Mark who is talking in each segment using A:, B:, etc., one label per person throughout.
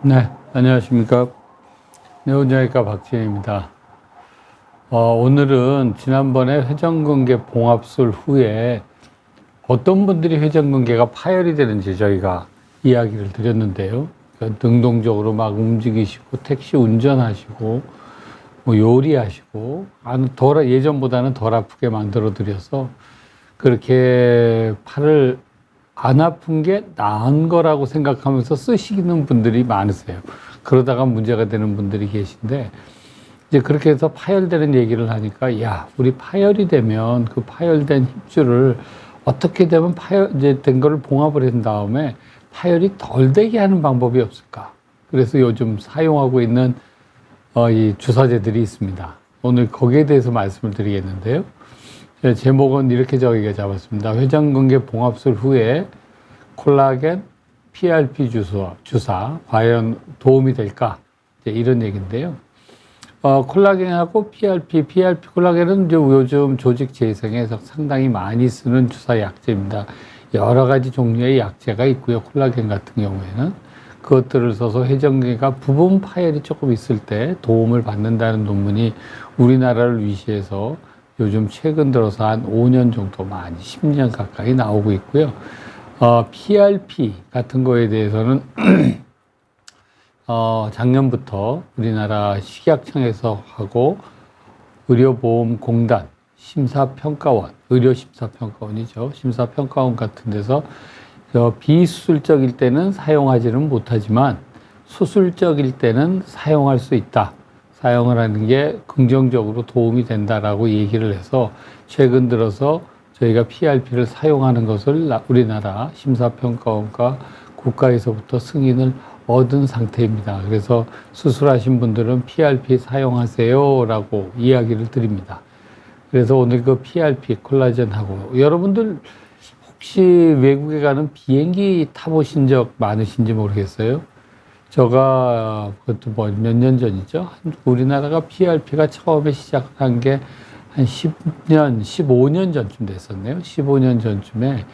A: 네, 안녕하십니까. 네오냐이과 박진입니다. 오늘은 지난번에 회전근개 봉합술 후에 어떤 분들이 회전근개가 파열이 되는지 저희가 이야기를 드렸는데요. 능동적으로 막 움직이시고, 택시 운전하시고, 뭐 요리하시고, 예전보다는 덜 아프게 만들어 드려서 그렇게 팔을 안 아픈 게 나은 거라고 생각하면서 쓰시는 분들이 많으세요. 그러다가 문제가 되는 분들이 계신데, 이제 그렇게 해서 파열되는 얘기를 하니까, 야, 우리 파열이 되면 그 파열된 힘줄을 어떻게 되면 이제 된 거를 봉합을 한 다음에 파열이 덜 되게 하는 방법이 없을까? 그래서 요즘 사용하고 있는 이 주사제들이 있습니다. 오늘 거기에 대해서 말씀을 드리겠는데요. 제목은 이렇게 저희가 잡았습니다. 회전근개 봉합술 후에 콜라겐 PRP 주사 과연 도움이 될까? 이런 얘기인데요. 콜라겐하고 PRP 콜라겐은 이제 요즘 조직 재생에서 상당히 많이 쓰는 주사 약제입니다. 여러 가지 종류의 약제가 있고요. 콜라겐 같은 경우에는 그것들을 써서 회전근개가 부분 파열이 조금 있을 때 도움을 받는다는 논문이 우리나라를 위시해서 요즘 최근 들어서 한 5년 정도 많이 10년 가까이 나오고 있고요. PRP 같은 거에 대해서는 작년부터 우리나라 식약청에서 하고 의료보험공단 심사평가원, 의료심사평가원이죠. 심사평가원 같은 데서 비수술적일 때는 사용하지는 못하지만 수술적일 때는 사용할 수 있다. 사용을 하는 게 긍정적으로 도움이 된다라고 얘기를 해서 최근 들어서 저희가 PRP를 사용하는 것을 우리나라 심사평가원과 국가에서부터 승인을 얻은 상태입니다. 그래서 수술하신 분들은 PRP 사용하세요 라고 이야기를 드립니다. 그래서 오늘 그 PRP 콜라겐하고 여러분들 혹시 외국에 가는 비행기 타보신 적 많으신지 모르겠어요. 제가 그것도 뭐 몇 년 전이죠. 우리나라가 PRP가 처음에 시작한 게 한 10년, 15년 전쯤 됐었네요. 15년 전쯤에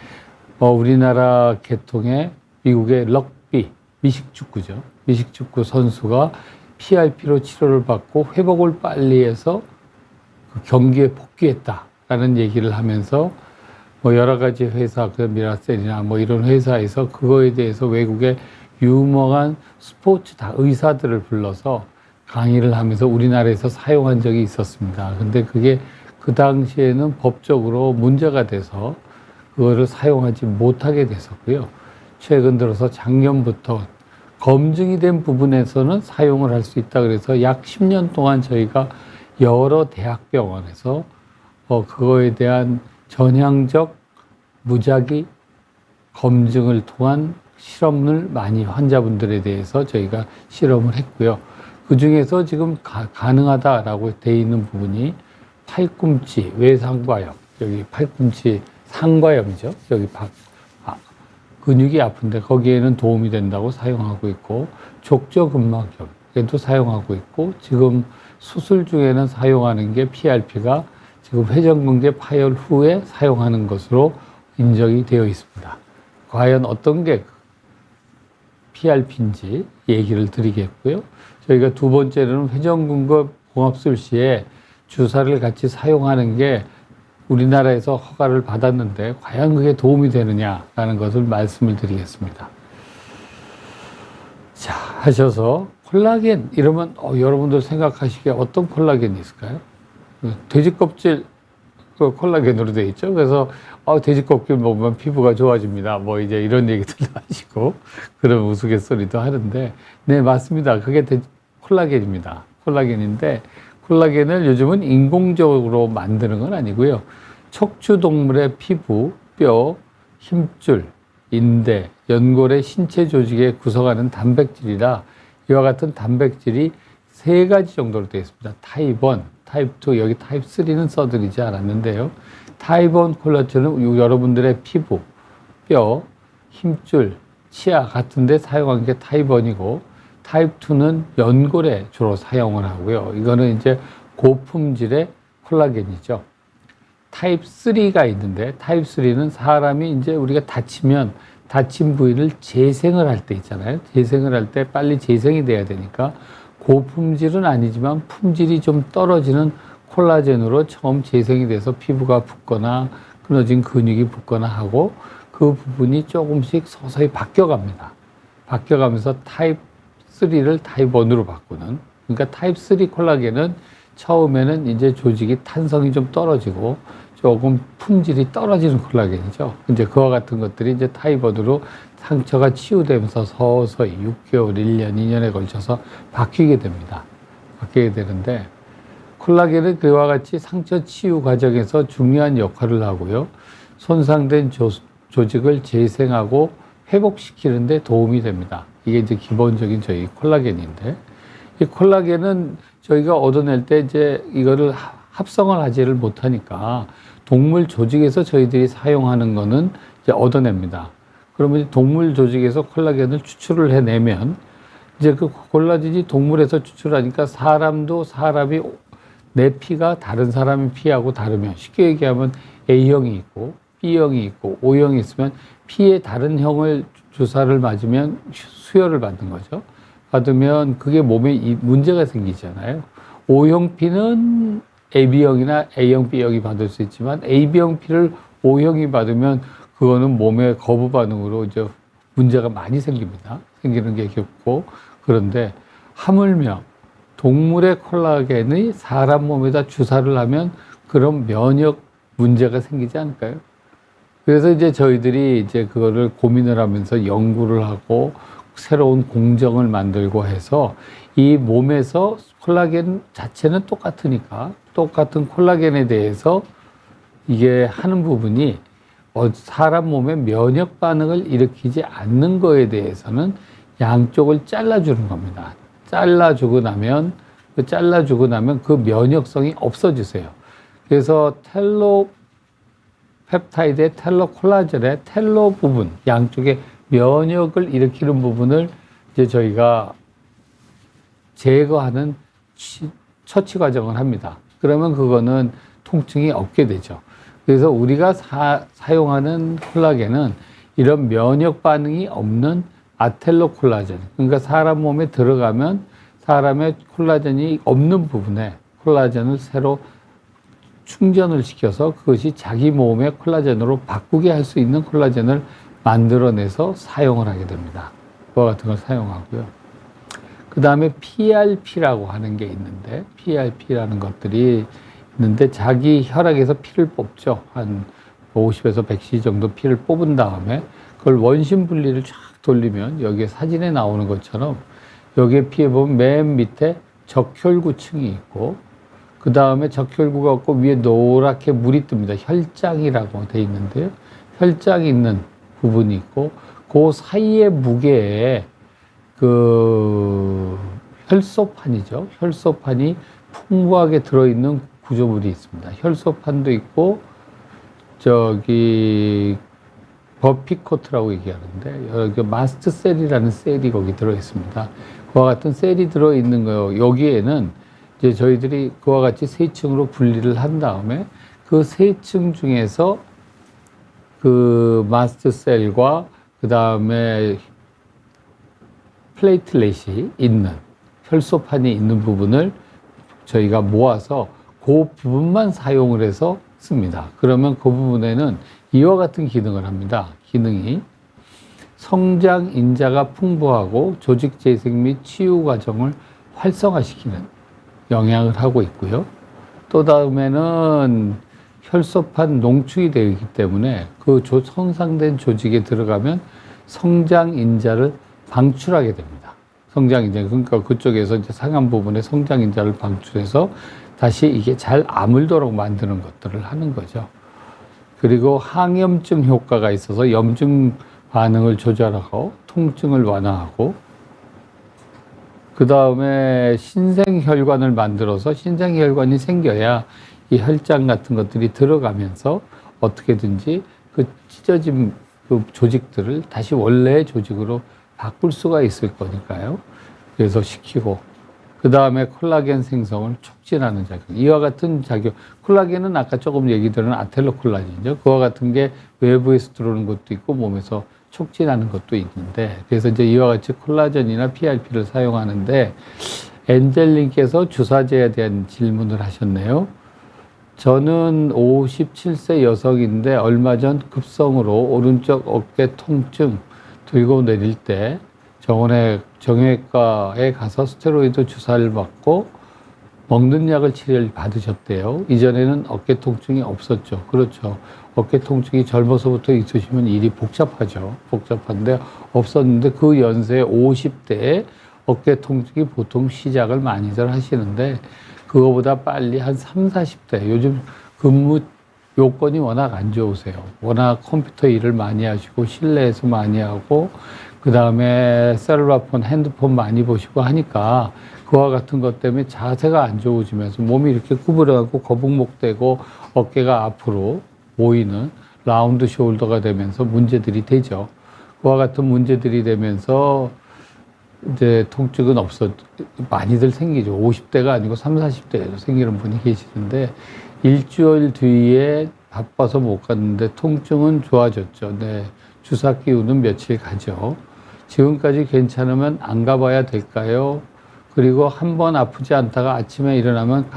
A: 우리나라 계통의 미국의 럭비, 미식축구죠. 미식축구 선수가 PRP로 치료를 받고 회복을 빨리 해서 그 경기에 복귀했다라는 얘기를 하면서 뭐 여러 가지 회사, 그 미라셀이나 뭐 이런 회사에서 그거에 대해서 외국의 유명한 스포츠 의사들을 불러서 강의를 하면서 우리나라에서 사용한 적이 있었습니다. 근데 그게 그 당시에는 법적으로 문제가 돼서 그거를 사용하지 못하게 됐었고요. 최근 들어서 작년부터 검증이 된 부분에서는 사용을 할 수 있다 그래서 약 10년 동안 저희가 여러 대학병원에서 그거에 대한 전향적 무작위 검증을 통한 실험을 많이 환자분들에 대해서 저희가 실험을 했고요. 그 중에서 지금 가능하다라고 돼 있는 부분이 팔꿈치 외상과염, 여기 팔꿈치 상과염이죠. 여기 근육이 아픈데 거기에는 도움이 된다고 사용하고 있고, 족저근막염에도 사용하고 있고, 지금 수술 중에는 사용하는 게 PRP가 지금 회전근개 파열 후에 사용하는 것으로 인정이 되어 있습니다. 과연 어떤 게 PRP인지 얘기를 드리겠고요. 저희가 두 번째로는 회전근개 봉합술 시에 주사를 같이 사용하는 게 우리나라에서 허가를 받았는데 과연 그게 도움이 되느냐라는 것을 말씀을 드리겠습니다. 자, 하셔서 콜라겐 이러면 여러분들 생각하시기에 어떤 콜라겐이 있을까요? 돼지 껍질 콜라겐으로 되어 있죠. 그래서 돼지 껍질 먹으면 피부가 좋아집니다. 뭐 이제 이런 얘기들도 하시고 그런 우스갯소리도 하는데, 네, 맞습니다. 그게 콜라겐입니다. 콜라겐인데 콜라겐을 요즘은 인공적으로 만드는 건 아니고요. 척추동물의 피부, 뼈, 힘줄, 인대, 연골의 신체 조직에 구성하는 단백질이라 이와 같은 단백질이 세 가지 정도로 되어 있습니다. 타입 1, 타입 2, 여기 타입 3는 써드리지 않았는데요. 타입 1 콜라겐은 여러분들의 피부, 뼈, 힘줄, 치아 같은 데 사용한 게 타입 1이고, 타입 2는 연골에 주로 사용을 하고요. 이거는 이제 고품질의 콜라겐이죠. 타입 3가 있는데, 타입 3는 사람이 이제 우리가 다치면 다친 부위를 재생을 할 때 있잖아요. 재생을 할 때 빨리 재생이 돼야 되니까 고품질은 아니지만 품질이 좀 떨어지는 콜라겐으로 처음 재생이 돼서 피부가 붓거나 끊어진 근육이 붓거나 하고 그 부분이 조금씩 서서히 바뀌어갑니다. 바뀌어가면서 타입 3를 타입 1으로 바꾸는. 그러니까 타입 3 콜라겐은 처음에는 이제 조직이 탄성이 좀 떨어지고 조금 품질이 떨어지는 콜라겐이죠. 이제 그와 같은 것들이 이제 타입 1으로 상처가 치유되면서 서서히 6개월, 1년, 2년에 걸쳐서 바뀌게 됩니다. 바뀌게 되는데 콜라겐은 그와 같이 상처 치유 과정에서 중요한 역할을 하고요. 손상된 조직을 재생하고 회복시키는 데 도움이 됩니다. 이게 이제 기본적인 저희 콜라겐인데 이 콜라겐은 저희가 얻어낼 때 이제 이거를 합성을 하지를 못하니까 동물 조직에서 저희들이 사용하는 거는 이제 얻어냅니다. 그러면 동물 조직에서 콜라겐을 추출을 해내면 이제 그 콜라겐이 동물에서 추출하니까 사람도 사람이 내 피가 다른 사람의 피하고 다르면 쉽게 얘기하면 A형이 있고 B형이 있고 O형이 있으면 피의 다른 형을 주사를 맞으면 수혈을 받는 거죠. 받으면 그게 몸에 문제가 생기잖아요. O형 피는 AB형이나 A형, B형이 받을 수 있지만 AB형 피를 O형이 받으면 그거는 몸의 거부 반응으로 이제 문제가 많이 생깁니다. 생기는 게 깊고 그런데 하물며 동물의 콜라겐이 사람 몸에다 주사를 하면 그런 면역 문제가 생기지 않을까요? 그래서 이제 저희들이 이제 그거를 고민을 하면서 연구를 하고 새로운 공정을 만들고 해서 이 몸에서 콜라겐 자체는 똑같으니까 똑같은 콜라겐에 대해서 이게 하는 부분이 사람 몸에 면역 반응을 일으키지 않는 거에 대해서는 양쪽을 잘라주는 겁니다. 잘라주고 나면 그 면역성이 없어지세요. 그래서 텔로 펩타이드의 텔로 콜라겐의 텔로 부분, 양쪽에 면역을 일으키는 부분을 이제 저희가 제거하는 처치 과정을 합니다. 그러면 그거는 통증이 없게 되죠. 그래서 우리가 사용하는 콜라겐은 이런 면역 반응이 없는 아텔로 콜라겐. 그러니까 사람 몸에 들어가면 사람의 콜라겐이 없는 부분에 콜라겐을 새로 충전을 시켜서 그것이 자기 몸의 콜라겐으로 바꾸게 할 수 있는 콜라겐을 만들어내서 사용을 하게 됩니다. 그와 같은 걸 사용하고요. 그 다음에 PRP라고 하는 게 있는데 PRP라는 것들이 있는데 자기 혈액에서 피를 뽑죠. 한 50에서 100cc 정도 피를 뽑은 다음에 그걸 원심 분리를 쫙 돌리면 여기에 사진에 나오는 것처럼 여기에 피해 보면 맨 밑에 적혈구층이 있고 그 다음에 적혈구가 없고 위에 노랗게 물이 뜹니다. 혈장이라고 돼 있는데요. 혈장이 있는 부분이 있고 그 사이의 무게에 그 혈소판이죠. 혈소판이 풍부하게 들어있는 구조물이 있습니다. 혈소판도 있고 저기 버피코트라고 얘기하는데 여기 마스트셀이라는 셀이 거기 들어 있습니다. 그와 같은 셀이 들어 있는 거 여기에는 이제 저희들이 그와 같이 세 층으로 분리를 한 다음에 그 세 층 중에서 그 마스트셀과 그 다음에 플레이틀렛이 있는 혈소판이 있는 부분을 저희가 모아서 그 부분만 사용을 해서 씁니다. 그러면 그 부분에는 이와 같은 기능을 합니다. 기능이 성장 인자가 풍부하고 조직 재생 및 치유 과정을 활성화시키는 영향을 하고 있고요. 또 다음에는 혈소판 농축이 되어 있기 때문에 그 손상된 조직에 들어가면 성장 인자를 방출하게 됩니다. 성장 인자, 그러니까 그쪽에서 이제 상한 부분에 성장 인자를 방출해서 다시 이게 잘 아물도록 만드는 것들을 하는 거죠. 그리고 항염증 효과가 있어서 염증 반응을 조절하고 통증을 완화하고 그 다음에 신생혈관을 만들어서 신생혈관이 생겨야 이 혈장 같은 것들이 들어가면서 어떻게든지 그 찢어진 그 조직들을 다시 원래의 조직으로 바꿀 수가 있을 거니까요. 그래서 시키고 그 다음에 콜라겐 생성을 촉진하는 작용. 이와 같은 작용. 콜라겐은 아까 조금 얘기 드린 아텔로 콜라겐이죠. 그와 같은 게 외부에서 들어오는 것도 있고 몸에서 촉진하는 것도 있는데, 그래서 이제 이와 같이 콜라겐이나 PRP를 사용하는데, 엔젤님께서 주사제에 대한 질문을 하셨네요. 저는 57세 여성인데 얼마 전 급성으로 오른쪽 어깨 통증 들고 내릴 때 정형외과에 가서 스테로이드 주사를 받고 먹는 약을 치료를 받으셨대요. 이전에는 어깨 통증이 없었죠. 그렇죠. 어깨 통증이 젊어서부터 있으시면 일이 복잡하죠. 복잡한데 없었는데 그 연세 50대에 어깨 통증이 보통 시작을 많이들 하시는데 그거보다 빨리 한 3, 40대. 요즘 근무 요건이 워낙 안 좋으세요. 워낙 컴퓨터 일을 많이 하시고 실내에서 많이 하고 그다음에 셀룰라폰, 핸드폰 많이 보시고 하니까 그와 같은 것 때문에 자세가 안 좋아지면서 몸이 이렇게 구부러가고 거북목되고 어깨가 앞으로 모이는 라운드 숄더가 되면서 문제들이 되죠. 그와 같은 문제들이 되면서 이제 통증은 많이들 생기죠. 50대가 아니고 30, 40대에도 생기는 분이 계시는데 일주일 뒤에 바빠서 못 갔는데 통증은 좋아졌죠. 네, 주사 끼우는 며칠 가죠. 지금까지 괜찮으면 안 가봐야 될까요? 그리고 한 번 아프지 않다가 아침에 일어나면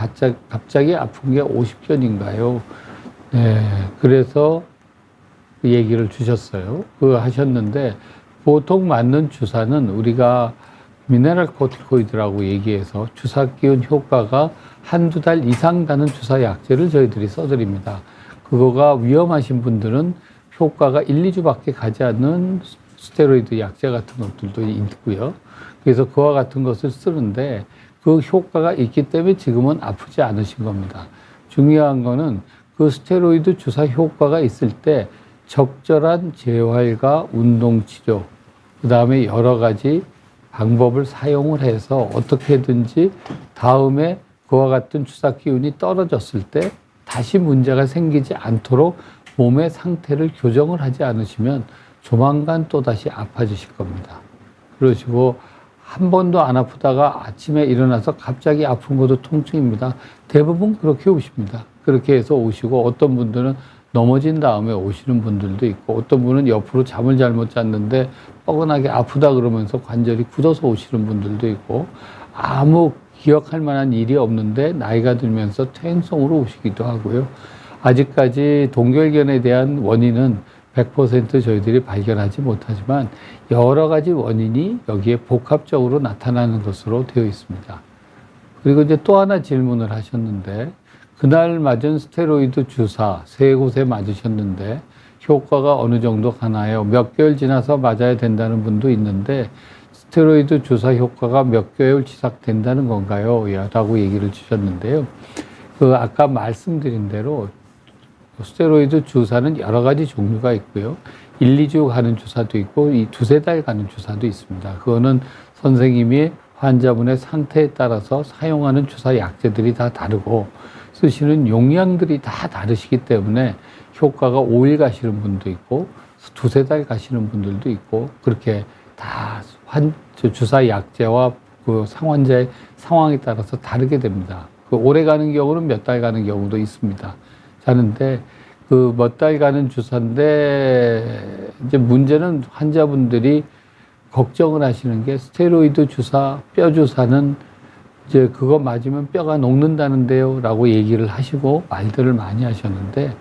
A: 갑자기 아픈 게 50견인가요? 네, 그래서 그 얘기를 주셨어요. 그거 하셨는데 보통 맞는 주사는 우리가 미네랄 코티코이드라고 얘기해서 주사 끼운 효과가 한두 달 이상 가는 주사 약제를 저희들이 써드립니다. 그거가 위험하신 분들은 효과가 1, 2주밖에 가지 않는 스테로이드 약제 같은 것들도 있고요. 그래서 그와 같은 것을 쓰는데 그 효과가 있기 때문에 지금은 아프지 않으신 겁니다. 중요한 거는 그 스테로이드 주사 효과가 있을 때 적절한 재활과 운동치료, 그 다음에 여러 가지 방법을 사용을 해서 어떻게든지 다음에 그와 같은 주사 기운이 떨어졌을 때 다시 문제가 생기지 않도록 몸의 상태를 교정을 하지 않으시면 조만간 또다시 아파지실 겁니다. 그러시고 한 번도 안 아프다가 아침에 일어나서 갑자기 아픈 것도 통증입니다. 대부분 그렇게 오십니다. 그렇게 해서 오시고 어떤 분들은 넘어진 다음에 오시는 분들도 있고 어떤 분은 옆으로 잠을 잘못 잤는데 뻐근하게 아프다 그러면서 관절이 굳어서 오시는 분들도 있고 아무 기억할 만한 일이 없는데 나이가 들면서 퇴행성으로 오시기도 하고요. 아직까지 동결견에 대한 원인은 100% 저희들이 발견하지 못하지만 여러 가지 원인이 여기에 복합적으로 나타나는 것으로 되어 있습니다. 그리고 이제 또 하나 질문을 하셨는데 그날 맞은 스테로이드 주사 3곳에 맞으셨는데 효과가 어느 정도 가나요? 몇 개월 지나서 맞아야 된다는 분도 있는데 스테로이드 주사 효과가 몇 개월 지속된다는 건가요? 라고 얘기를 주셨는데요. 아까 말씀드린 대로 스테로이드 주사는 여러 가지 종류가 있고요. 1, 2주 가는 주사도 있고 두세 달 가는 주사도 있습니다. 그거는 선생님이 환자분의 상태에 따라서 사용하는 주사 약제들이 다 다르고 쓰시는 용량들이 다 다르시기 때문에 효과가 5일 가시는 분도 있고 두세 달 가시는 분들도 있고 그렇게 다 주사 약제와 그 환자의 상황에 따라서 다르게 됩니다. 오래 가는 경우는 몇 달 가는 경우도 있습니다. 자는데 그 몇 달 가는 주사인데 이제 문제는 환자분들이 걱정을 하시는 게 스테로이드 주사, 뼈 주사는 이제 그거 맞으면 뼈가 녹는다는데요 라고 얘기를 하시고 말들을 많이 하셨는데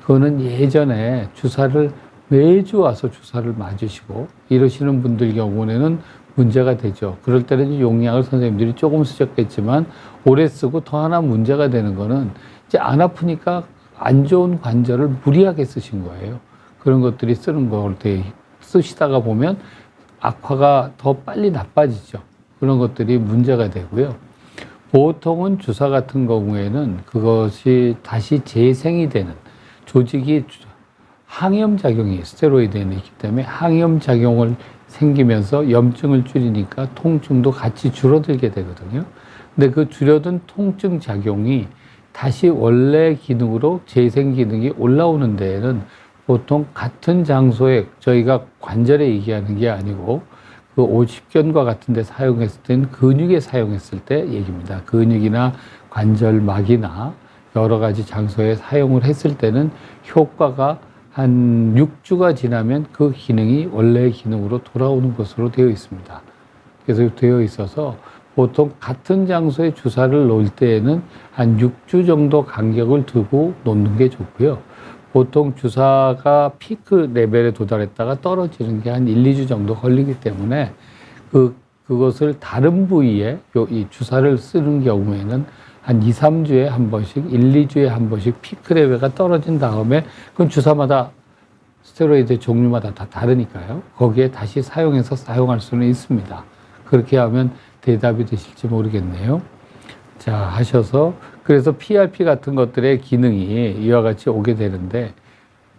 A: 그거는 예전에 주사를 매주 와서 주사를 맞으시고 이러시는 분들 경우에는 문제가 되죠. 그럴 때는 용량을 선생님들이 조금 쓰셨겠지만 오래 쓰고 더 하나 문제가 되는 거는 이제 안 아프니까 안 좋은 관절을 무리하게 쓰신 거예요. 그런 것들이 쓰시다가 보면 악화가 더 빨리 나빠지죠. 그런 것들이 문제가 되고요. 보통은 주사 같은 경우에는 그것이 다시 재생이 되는 조직이 항염작용이 스테로이드에는 있기 때문에 항염작용을 생기면서 염증을 줄이니까 통증도 같이 줄어들게 되거든요. 근데 그 줄여든 통증 작용이 다시 원래 기능으로 재생 기능이 올라오는 데에는 보통 같은 장소에 저희가 관절에 얘기하는 게 아니고 그 50견과 같은 데 사용했을 때는 근육에 사용했을 때 얘기입니다. 근육이나 관절막이나 여러 가지 장소에 사용을 했을 때는 효과가 한 6주가 지나면 그 기능이 원래의 기능으로 돌아오는 것으로 되어 있습니다. 그래서 되어 있어서 보통 같은 장소에 주사를 놓을 때에는 한 6주 정도 간격을 두고 놓는 게 좋고요. 보통 주사가 피크 레벨에 도달했다가 떨어지는 게 한 1, 2주 정도 걸리기 때문에 그것을 다른 부위에 이 주사를 쓰는 경우에는 한 2, 3주에 한 번씩, 1, 2주에 한 번씩 피크 레벨가 떨어진 다음에 그건 주사마다 스테로이드 종류마다 다 다르니까요. 거기에 다시 사용해서 사용할 수는 있습니다. 그렇게 하면 대답이 되실지 모르겠네요. 자, 하셔서 그래서 PRP 같은 것들의 기능이 이와 같이 오게 되는데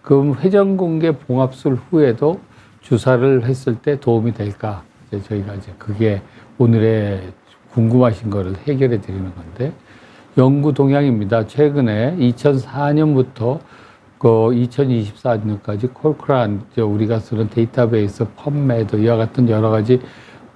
A: 그럼 회전공개 봉합술 후에도 주사를 했을 때 도움이 될까? 이제 저희가 이제 그게 오늘의 궁금하신 거를 해결해 드리는 건데 연구 동향입니다. 최근에 2004년부터 그 2024년까지 콜크란 우리가 쓰는 데이터베이스 펌메드 이와 같은 여러 가지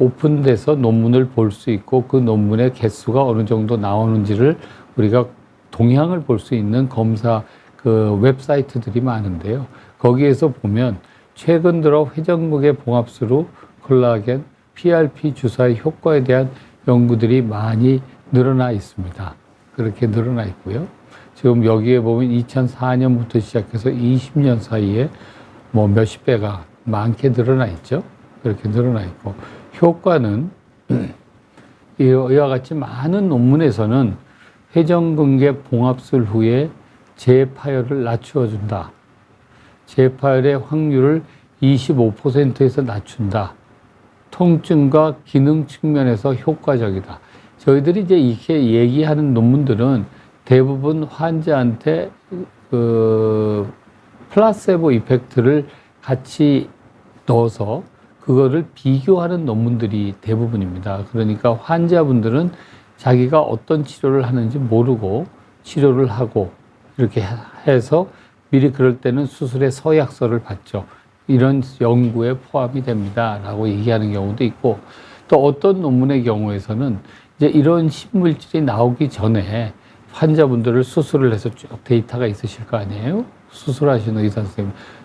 A: 오픈돼서 논문을 볼 수 있고 그 논문의 개수가 어느 정도 나오는지를 우리가 동향을 볼 수 있는 검사 그 웹사이트들이 많은데요. 거기에서 보면 최근 들어 회전근개 봉합수로 콜라겐, PRP 주사의 효과에 대한 연구들이 많이 늘어나 있습니다. 그렇게 늘어나 있고요. 지금 여기에 보면 2004년부터 시작해서 20년 사이에 뭐 몇십 배가 많게 늘어나 있죠. 그렇게 늘어나 있고 효과는 이와 같이 많은 논문에서는 회전근개 봉합술 후에 재파열을 낮추어 준다. 재파열의 확률을 25%에서 낮춘다. 통증과 기능 측면에서 효과적이다. 저희들이 이제 이렇게 얘기하는 논문들은 대부분 환자한테 그 플라세보 이펙트를 같이 넣어서 그거를 비교하는 논문들이 대부분입니다. 그러니까 환자분들은 자기가 어떤 치료를 하는지 모르고 치료를 하고 이렇게 해서 미리 그럴 때는 수술의 서약서를 받죠. 이런 연구에 포함이 됩니다. 라고 얘기하는 경우도 있고 또 어떤 논문의 경우에서는 이제 이런 신물질이 나오기 전에 환자분들을 수술을 해서 쭉 데이터가 있으실 거 아니에요? 수술하시는 의사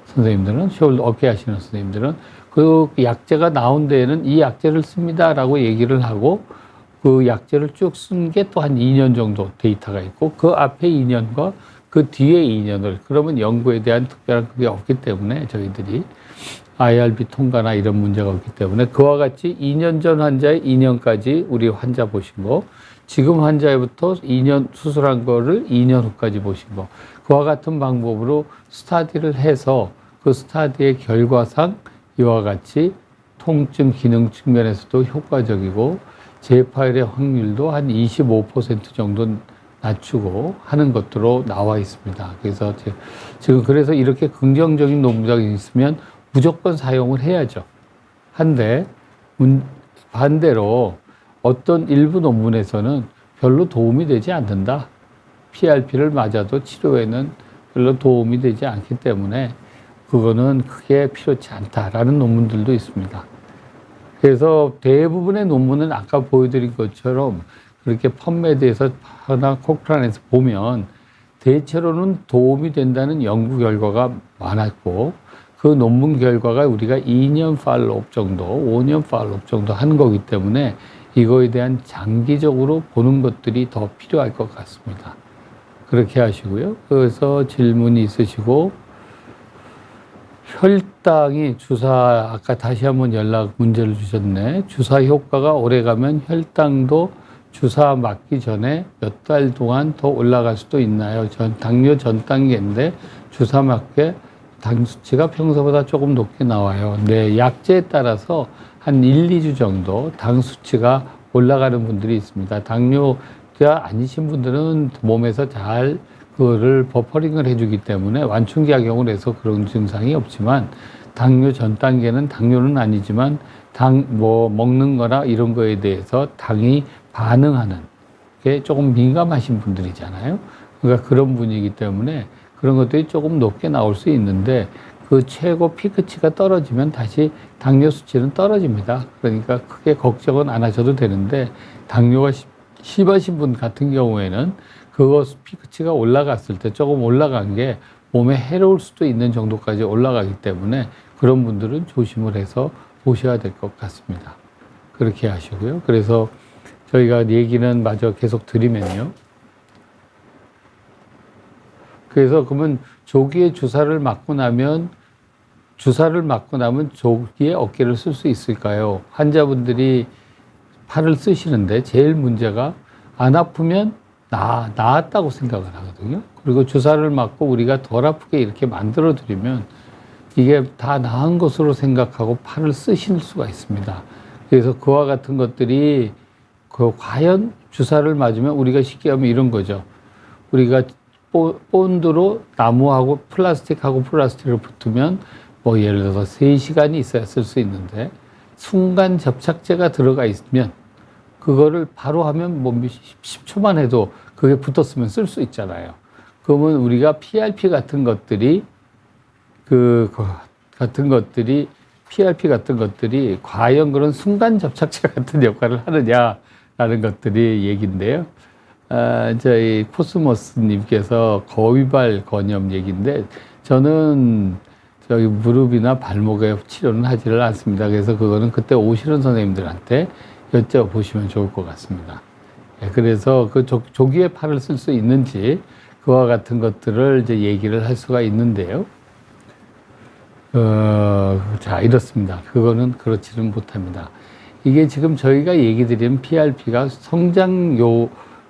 A: 선생님들은, 어깨 하시는 선생님들은 그 약제가 나온 데에는 이 약제를 씁니다라고 얘기를 하고 그 약제를 쭉 쓴 게 또 한 2년 정도 데이터가 있고 그 앞에 2년과 그 뒤에 2년을 그러면 연구에 대한 특별한 그게 없기 때문에 저희들이 IRB 통과나 이런 문제가 없기 때문에 그와 같이 2년 전 환자의 2년까지 우리 환자 보신 거 지금 환자부터 2년 수술한 거를 2년 후까지 보신 거 그와 같은 방법으로 스타디를 해서 그 스타디의 결과상 이와 같이 통증 기능 측면에서도 효과적이고 재파열의 확률도 한 25% 정도 낮추고 하는 것으로 나와 있습니다. 그래서 지금 그래서 이렇게 긍정적인 논문이 있으면 무조건 사용을 해야죠. 한데 반대로 어떤 일부 논문에서는 별로 도움이 되지 않는다. PRP를 맞아도 치료에는 별로 도움이 되지 않기 때문에 그거는 크게 필요치 않다라는 논문들도 있습니다. 그래서 대부분의 논문은 아까 보여드린 것처럼 그렇게 펌메드에서 하나 코크란에서 보면 대체로는 도움이 된다는 연구 결과가 많았고 그 논문 결과가 우리가 2년 팔로업 정도, 5년 팔로업 정도 하는 거기 때문에 이거에 대한 장기적으로 보는 것들이 더 필요할 것 같습니다. 그렇게 하시고요. 그래서 질문이 있으시고 혈당이 주사 아까 다시 한번 문제를 주셨네. 주사 효과가 오래가면 혈당도 주사 맞기 전에 몇 달 동안 더 올라갈 수도 있나요? 당뇨 전 단계인데 주사 맞게 당 수치가 평소보다 조금 높게 나와요. 네, 약제에 따라서 한 1, 2주 정도 당 수치가 올라가는 분들이 있습니다. 당뇨가 아니신 분들은 몸에서 잘 그거를 버퍼링을 해주기 때문에 완충작용을 해서 그런 증상이 없지만 당뇨 전 단계는 당뇨는 아니지만 먹는 거나 이런 거에 대해서 당이 반응하는 게 조금 민감하신 분들이잖아요. 그러니까 그런 분이기 때문에 그런 것들이 조금 높게 나올 수 있는데 그 최고 피크치가 떨어지면 다시 당뇨 수치는 떨어집니다. 그러니까 크게 걱정은 안 하셔도 되는데 당뇨가 심하신 분 같은 경우에는 그거 피크치가 올라갔을 때 조금 올라간 게 몸에 해로울 수도 있는 정도까지 올라가기 때문에 그런 분들은 조심을 해서 보셔야 될 것 같습니다. 그렇게 하시고요. 그래서 저희가 얘기는 마저 계속 드리면요. 그래서 그러면 조기에 주사를 맞고 나면 조기에 어깨를 쓸 수 있을까요? 환자분들이 팔을 쓰시는데 제일 문제가 안 아프면 나았다고 생각을 하거든요. 그리고 주사를 맞고 우리가 덜 아프게 이렇게 만들어 드리면 이게 다 나은 것으로 생각하고 팔을 쓰실 수가 있습니다. 그래서 그와 같은 것들이 과연 주사를 맞으면 우리가 쉽게 하면 이런 거죠. 우리가 본드로 나무하고 플라스틱하고 플라스틱을 붙으면 뭐 예를 들어서 3시간이 있어야 쓸 수 있는데 순간 접착제가 들어가 있으면 그거를 바로 하면 뭐 10초만 해도 그게 붙었으면 쓸 수 있잖아요. 그러면 우리가 PRP 같은 것들이 PRP 같은 것들이 과연 그런 순간 접착제 같은 역할을 하느냐라는 것들이 얘기인데요. 저희 코스모스님께서 거위발 건염 얘기인데 저는 저기 무릎이나 발목에 치료는 하지를 않습니다. 그래서 그거는 그때 오시는 선생님들한테 여쭤보시면 좋을 것 같습니다. 그래서 그 조기에 팔을 쓸 수 있는지 그와 같은 것들을 이제 얘기를 할 수가 있는데요. 자, 이렇습니다. 그거는 그렇지는 못합니다. 이게 지금 저희가 얘기 드린 PRP가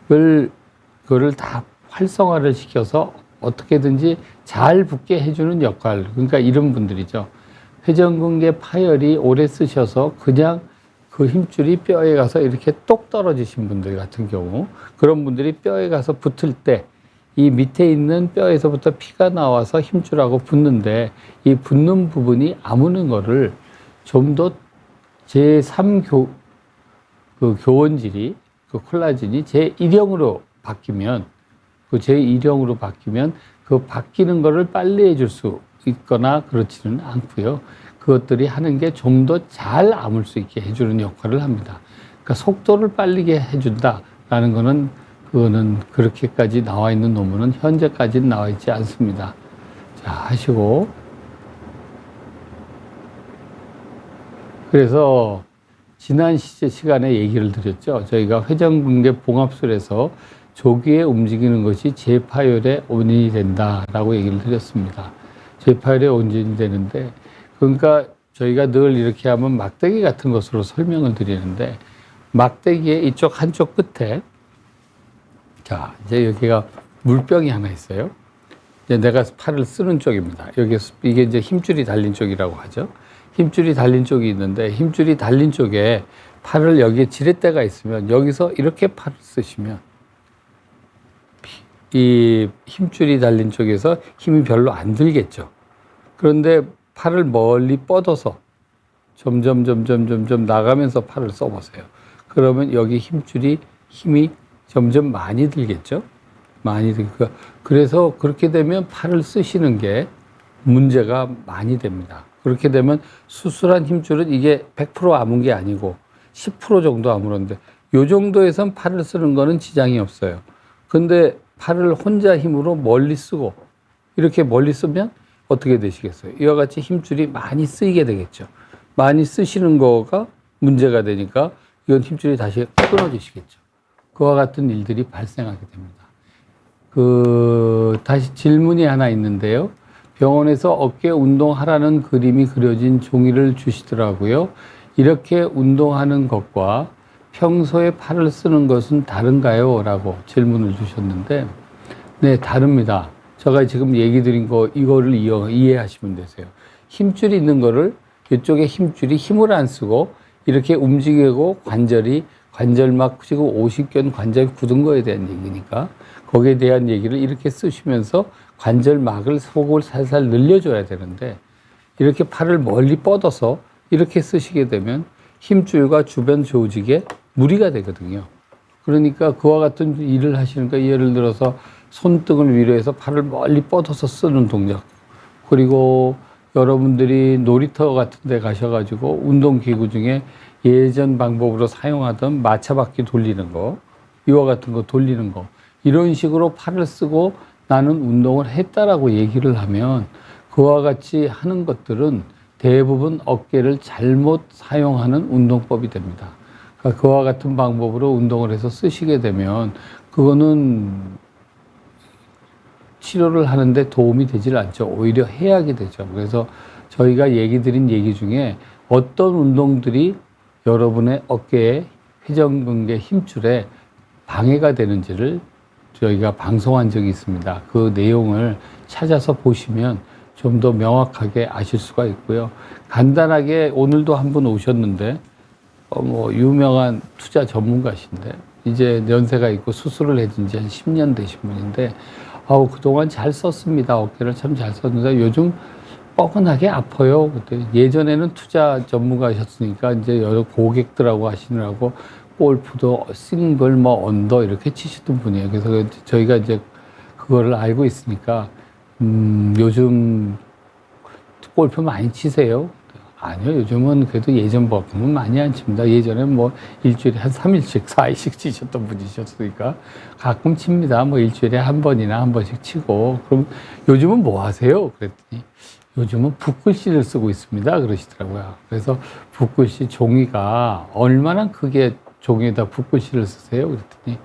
A: 그거를 다 활성화를 시켜서 어떻게든지 잘 붙게 해주는 역할. 그러니까 이런 분들이죠. 회전근개 파열이 오래 쓰셔서 그냥 그 힘줄이 뼈에 가서 이렇게 똑 떨어지신 분들 같은 경우, 그런 분들이 뼈에 가서 붙을 때 이 밑에 있는 뼈에서부터 피가 나와서 힘줄하고 붙는데 이 붙는 부분이 아무는 거를 좀 더 제3 교원질이 그 콜라겐이 제1형으로 바뀌면 그 바뀌는 거를 빨리 해줄 수 있거나 그렇지는 않고요. 그것들이 하는 게 좀 더 잘 아물 수 있게 해주는 역할을 합니다. 그러니까 속도를 빨리게 해준다라는 거는 그거는 그렇게까지 나와 있는 논문은 현재까지는 나와 있지 않습니다. 자, 하시고. 그래서 지난 시간에 얘기를 드렸죠. 저희가 회전근개 봉합술에서 조기에 움직이는 것이 재파열의 원인이 된다라고 얘기를 드렸습니다. 재파열의 원인이 되는데, 그러니까 저희가 늘 이렇게 하면 막대기 같은 것으로 설명을 드리는데, 막대기의 이쪽 한쪽 끝에, 자, 이제 여기가 물병이 하나 있어요. 이제 내가 팔을 쓰는 쪽입니다. 이게 이제 힘줄이 달린 쪽이라고 하죠. 힘줄이 달린 쪽이 있는데, 힘줄이 달린 쪽에 팔을 여기에 지렛대가 있으면, 여기서 이렇게 팔을 쓰시면, 이 힘줄이 달린 쪽에서 힘이 별로 안 들겠죠. 그런데 팔을 멀리 뻗어서 점점 나가면서 팔을 써보세요. 그러면 여기 힘이 점점 많이 들겠죠. 많이 들니까. 그래서 그렇게 되면 팔을 쓰시는 게 문제가 많이 됩니다. 그렇게 되면 수술한 힘줄은 이게 100% 아문 게 아니고 10% 정도 아물었는데 요 정도에선 팔을 쓰는 거는 지장이 없어요. 근데 팔을 혼자 힘으로 멀리 쓰고 이렇게 멀리 쓰면 어떻게 되시겠어요? 이와 같이 힘줄이 많이 쓰이게 되겠죠. 많이 쓰시는 거가 문제가 되니까 이건 힘줄이 다시 끊어지시겠죠. 그와 같은 일들이 발생하게 됩니다. 다시 질문이 하나 있는데요. 병원에서 어깨 운동하라는 그림이 그려진 종이를 주시더라고요. 이렇게 운동하는 것과 평소에 팔을 쓰는 것은 다른가요? 라고 질문을 주셨는데, 네, 다릅니다. 제가 지금 얘기 드린 이거를 이해하시면 되세요. 힘줄이 있는 거를 이쪽에 힘줄이 힘을 안 쓰고 이렇게 움직이고 관절막 지금 오십견 관절 굳은 거에 대한 얘기니까 거기에 대한 얘기를 이렇게 쓰시면서 관절막을 속을 살살 늘려줘야 되는데 이렇게 팔을 멀리 뻗어서 이렇게 쓰시게 되면 힘줄과 주변 조직에 무리가 되거든요. 그러니까 그와 같은 일을 하시니까 예를 들어서 손등을 위로 해서 팔을 멀리 뻗어서 쓰는 동작, 그리고 여러분들이 놀이터 같은 데 가셔가지고 운동기구 중에 예전 방법으로 사용하던 마차바퀴 돌리는 거, 이와 같은 거 돌리는 거, 이런 식으로 팔을 쓰고 나는 운동을 했다라고 얘기를 하면 그와 같이 하는 것들은 대부분 어깨를 잘못 사용하는 운동법이 됩니다. 그러니까 그와 같은 방법으로 운동을 해서 쓰시게 되면 그거는 치료를 하는데 도움이 되질 않죠. 오히려 해악이 되죠. 그래서 저희가 얘기 드린 얘기 중에 어떤 운동들이 여러분의 어깨에 회전근개 힘줄에 방해가 되는지를 저희가 방송한 적이 있습니다. 그 내용을 찾아서 보시면 좀 더 명확하게 아실 수가 있고요. 간단하게 오늘도 한 분 오셨는데 유명한 투자 전문가신데 이제 연세가 있고 수술을 해준 지 한 10년 되신 분인데 그동안 잘 썼습니다. 어깨를 참 잘 썼는데 요즘 뻐근하게 아파요. 그때 예전에는 투자 전문가셨으니까 이제 여러 고객들하고 하시느라고 골프도 싱글 언더 이렇게 치시던 분이에요. 그래서 저희가 이제 그거를 알고 있으니까 요즘 골프 많이 치세요? 아니요, 요즘은 그래도 예전만큼은 많이 안 칩니다. 예전엔 일주일에 한 3일씩, 4일씩 치셨던 분이셨으니까 가끔 칩니다. 일주일에 한 번이나 한 번씩 치고. 그럼 요즘은 뭐 하세요? 그랬더니 요즘은 붓글씨를 쓰고 있습니다. 그러시더라고요. 그래서 붓글씨 종이가 얼마나 크게 종이에다 붓글씨를 쓰세요? 그랬더니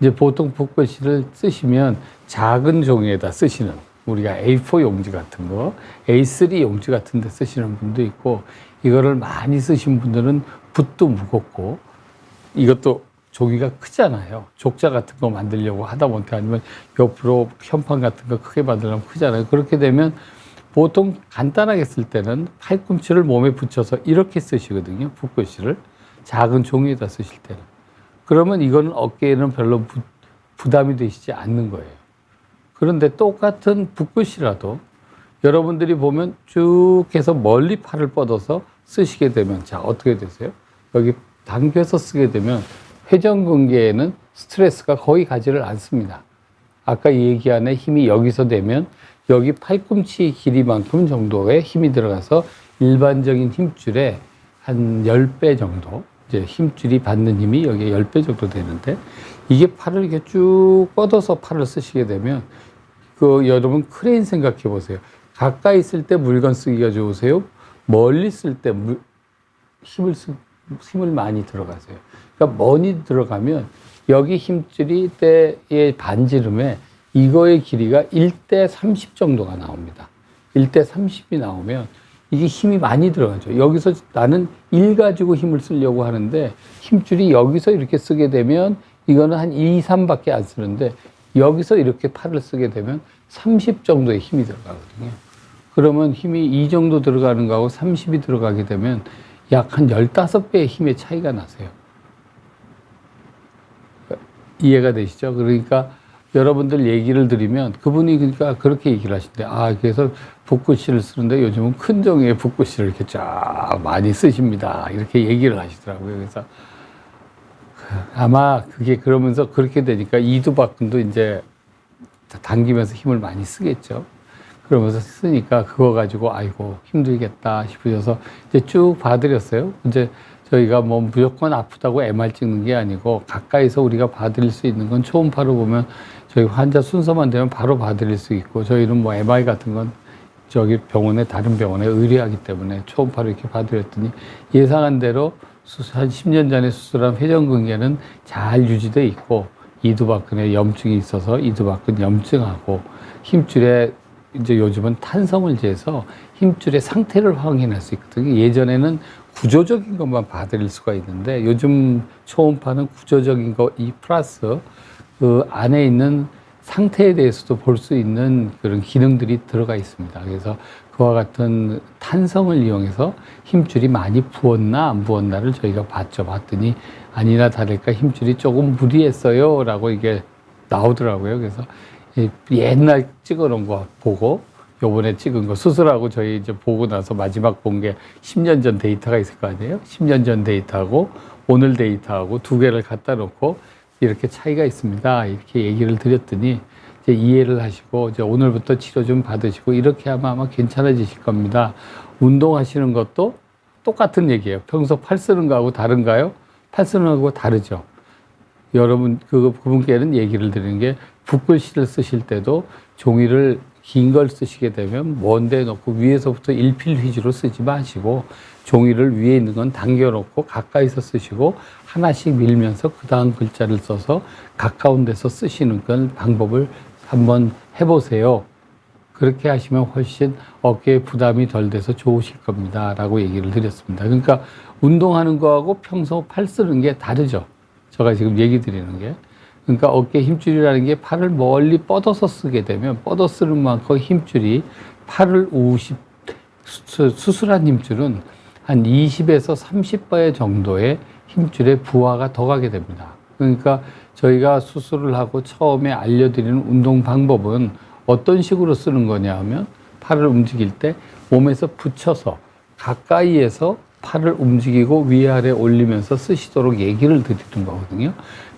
A: 이제 보통 붓글씨를 쓰시면 작은 종이에다 쓰시는 우리가 A4 용지 같은 거, A3 용지 같은 데 쓰시는 분도 있고 이거를 많이 쓰신 분들은 붓도 무겁고 이것도 종이가 크잖아요. 족자 같은 거 만들려고 하다 보니까 아니면 옆으로 현판 같은 거 크게 만들려면 크잖아요. 그렇게 되면 보통 간단하게 쓸 때는 팔꿈치를 몸에 붙여서 이렇게 쓰시거든요. 붓글씨를. 작은 종이에다 쓰실 때는. 그러면 이거는 어깨에는 별로 부담이 되시지 않는 거예요. 그런데 똑같은 붓글씨라도 여러분들이 보면 쭉 해서 멀리 팔을 뻗어서 쓰시게 되면 자, 어떻게 되세요? 여기 당겨서 쓰게 되면 회전근개에는 스트레스가 거의 가지를 않습니다. 아까 얘기한 힘이 여기서 되면 여기 팔꿈치 길이만큼 정도의 힘이 들어가서 일반적인 힘줄에 한 10배 정도, 이제 힘줄이 받는 힘이 여기에 10배 정도 되는데 이게 팔을 이렇게 쭉 뻗어서 팔을 쓰시게 되면 여러분 크레인 생각해 보세요. 가까이 있을 때 물건 쓰기가 좋으세요? 멀리 쓸 때 힘을 많이 들어가세요. 그러니까 멀리 들어가면 여기 힘줄이 때의 반지름에 이거의 길이가 1대 30 정도가 나옵니다. 1대 30이 나오면 이게 힘이 많이 들어가죠. 여기서 나는 1 가지고 힘을 쓰려고 하는데 힘줄이 여기서 이렇게 쓰게 되면 이거는 한 2, 3밖에 안 쓰는데 여기서 이렇게 팔을 쓰게 되면 30 정도의 힘이 들어가거든요. 그러면 힘이 이 정도 들어가는 거하고 30이 들어가게 되면 약 한 15배의 힘의 차이가 나세요. 이해가 되시죠? 그러니까 여러분들 얘기를 드리면 그분이 그러니까 그렇게 얘기를 하신대. 그래서 붓글씨를 쓰는데 요즘은 큰 종이에 붓글씨를 이렇게 쫙 많이 쓰십니다. 이렇게 얘기를 하시더라고요. 그래서 아마 그게 그러면서 그렇게 되니까 이두박근도 이제 당기면서 힘을 많이 쓰겠죠. 그러면서 쓰니까 그거 가지고 아이고 힘들겠다 싶으셔서 이제 쭉 봐드렸어요. 이제 저희가 무조건 아프다고 MR 찍는 게 아니고 가까이서 우리가 봐드릴 수 있는 건 초음파로 보면 저희 환자 순서만 되면 바로 봐드릴 수 있고 저희는 MRI 같은 건 저기 다른 병원에 의뢰하기 때문에 초음파로 이렇게 봐드렸더니 예상한 대로 한 10년 전에 수술한 회전근개는 잘 유지돼 있고 이두박근에 염증이 있어서 이두박근 염증하고 힘줄에 이제 요즘은 탄성을 재서 힘줄의 상태를 확인할 수 있거든요. 예전에는 구조적인 것만 봐드릴 수가 있는데 요즘 초음파는 구조적인 거 이 플러스 그 안에 있는 상태에 대해서도 볼 수 있는 그런 기능들이 들어가 있습니다. 그래서 그와 같은 탄성을 이용해서 힘줄이 많이 부었나 안 부었나를 저희가 봤더니 아니나 다를까 힘줄이 조금 무리했어요 라고 이게 나오더라고요. 그래서 옛날 찍어 놓은 거 보고 요번에 찍은 거 수술하고 저희 이제 보고 나서 마지막 본 게 10년 전 데이터가 있을 거 아니에요? 10년 전 데이터하고 오늘 데이터하고 두 개를 갖다 놓고 이렇게 차이가 있습니다. 이렇게 얘기를 드렸더니 이제 이해를 하시고 이제 오늘부터 치료 좀 받으시고 이렇게 하면 아마 괜찮아지실 겁니다. 운동하시는 것도 똑같은 얘기예요. 평소 팔 쓰는 거하고 다른가요? 팔 쓰는 거하고 다르죠. 여러분 그분께는 얘기를 드리는 게 붓글씨를 쓰실 때도 종이를 긴 걸 쓰시게 되면 먼데 놓고 위에서부터 일필휘지로 쓰지 마시고 종이를 위에 있는 건 당겨놓고 가까이서 쓰시고 하나씩 밀면서 그 다음 글자를 써서 가까운 데서 쓰시는 건 방법을 한번 해보세요. 그렇게 하시면 훨씬 어깨에 부담이 덜 돼서 좋으실 겁니다. 라고 얘기를 드렸습니다. 그러니까 운동하는 거하고 평소 팔 쓰는 게 다르죠. 제가 지금 얘기 드리는 게. 그러니까 어깨 힘줄이라는 게 팔을 멀리 뻗어서 쓰게 되면 뻗어 쓰는 만큼 힘줄이 팔을 수술한 힘줄은 한 20에서 30배 정도의 힘줄의 부하가 더 가게 됩니다. 그러니까 저희가 수술을 하고 처음에 알려드리는 운동 방법은 어떤 식으로 쓰는 거냐 하면 팔을 움직일 때 몸에서 붙여서 가까이에서 팔을 움직이고 위아래 올리면서 쓰시도록 얘기를 드리는 거거든요.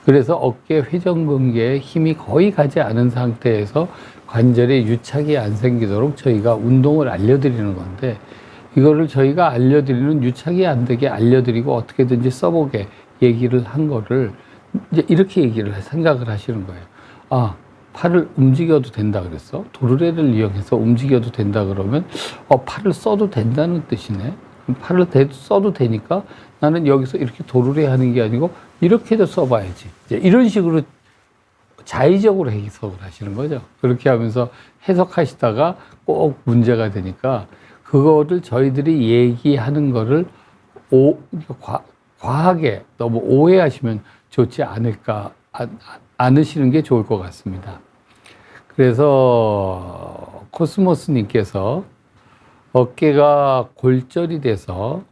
A: 그래서 어깨 회전근개에 힘이 거의 가지 않은 상태에서 관절에 유착이 안 생기도록 저희가 운동을 알려드리는 건데 이거를 저희가 알려드리는 유착이 안 되게 알려드리고 어떻게든지 써보게 얘기를 한 거를 이제 이렇게 생각을 하시는 거예요. 아, 팔을 움직여도 된다 그랬어? 도르래를 이용해서 움직여도 된다 그러면 팔을 써도 된다는 뜻이네. 팔을 써도 되니까 나는 여기서 이렇게 도르래 하는 게 아니고 이렇게도 써봐야지. 이제 이런 식으로 자의적으로 해석을 하시는 거죠. 그렇게 하면서 해석하시다가 꼭 문제가 되니까 그거를 저희들이 얘기하는 거를 과하게 너무 오해하시면 좋지 않을까, 않으시는 게 좋을 것 같습니다. 그래서 코스모스님께서 어깨가 골절이 돼서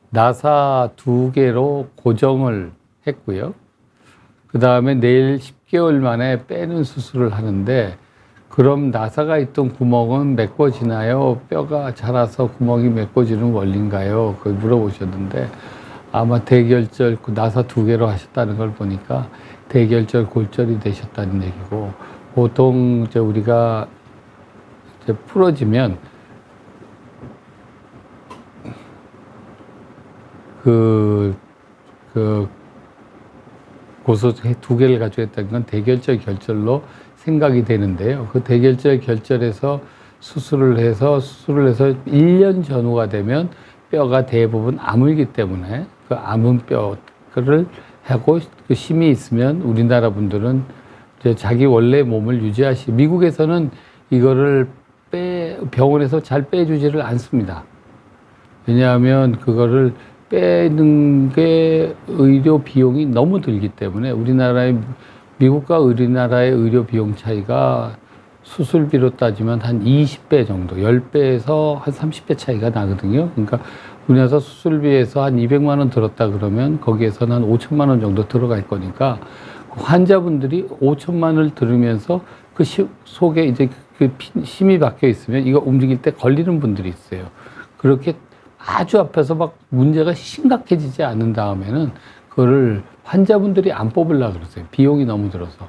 A: 나사 2개로 고정을 했고요. 그 다음에 내일 10개월 만에 빼는 수술을 하는데 그럼 나사가 있던 구멍은 메꿔지나요? 뼈가 자라서 구멍이 메꿔지는 원리인가요? 그걸 물어보셨는데 아마 대결절 나사 2개로 하셨다는 걸 보니까 대결절 골절이 되셨다는 얘기고 보통 이제 우리가 이제 풀어지면 고소 2개를 가지고 했다는 건 대결절 결절로 생각이 되는데요. 그 대결절 결절에서 수술을 해서 1년 전후가 되면 뼈가 대부분 아물기 때문에 그 아문 뼈를 하고 그 힘이 있으면 우리나라 분들은 이제 자기 원래 몸을 미국에서는 이거를 병원에서 잘 빼주지를 않습니다. 왜냐하면 그거를 빼는 게 의료 비용이 너무 들기 때문에 미국과 우리나라의 의료 비용 차이가 수술비로 따지면 한 20배 정도, 10배에서 한 30배 차이가 나거든요. 그러니까 우리나라 수술비에서 한 200만 원 들었다 그러면 거기에서는 한 5천만 원 정도 들어갈 거니까 환자분들이 5천만 원을 들으면서 그 속에 이제 그 힘이 박혀 있으면 이거 움직일 때 걸리는 분들이 있어요. 그렇게 아주 앞에서 막 문제가 심각해지지 않은 다음에는 그거를 환자분들이 안 뽑으려고 그러세요. 비용이 너무 들어서.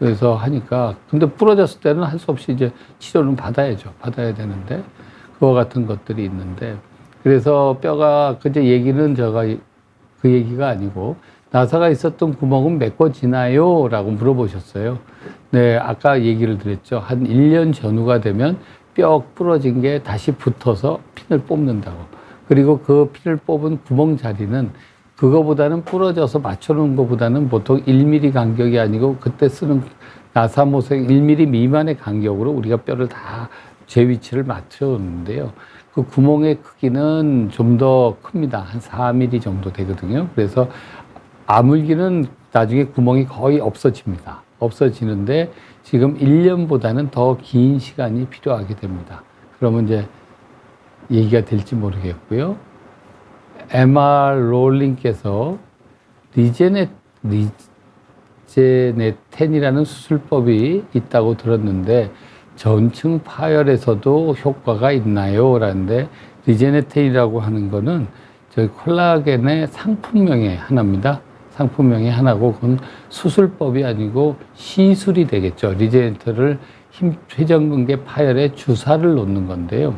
A: 그래서 하니까, 근데 부러졌을 때는 할 수 없이 이제 치료는 받아야 되는데, 그와 같은 것들이 있는데, 그래서 뼈가, 그제 얘기는 그 얘기가 아니고, 나사가 있었던 구멍은 메꿔지나요? 라고 물어보셨어요. 네, 아까 얘기를 드렸죠. 한 1년 전후가 되면 뼈 부러진 게 다시 붙어서 핀을 뽑는다고. 그리고 그 핀을 뽑은 구멍 자리는 그거보다는 부러져서 맞춰놓은 것보다는 보통 1mm 간격이 아니고 그때 쓰는 나사못에 1mm 미만의 간격으로 우리가 뼈를 다 제 위치를 맞춰놓는데요. 그 구멍의 크기는 좀 더 큽니다. 한 4mm 정도 되거든요. 그래서 아물기는 나중에 구멍이 거의 없어집니다. 없어지는데 지금 1년보다는 더 긴 시간이 필요하게 됩니다. 그러면 이제 얘기가 될지 모르겠고요. MR 롤링께서 리제네텐이라는 수술법이 있다고 들었는데 전층 파열에서도 효과가 있나요? 라는데 리제네텐이라고 하는 거는 저희 콜라겐의 상품명의 하나입니다. 상품명의 하나고 그건 수술법이 아니고 시술이 되겠죠. 리제네텐을 회전근개 파열에 주사를 놓는 건데요.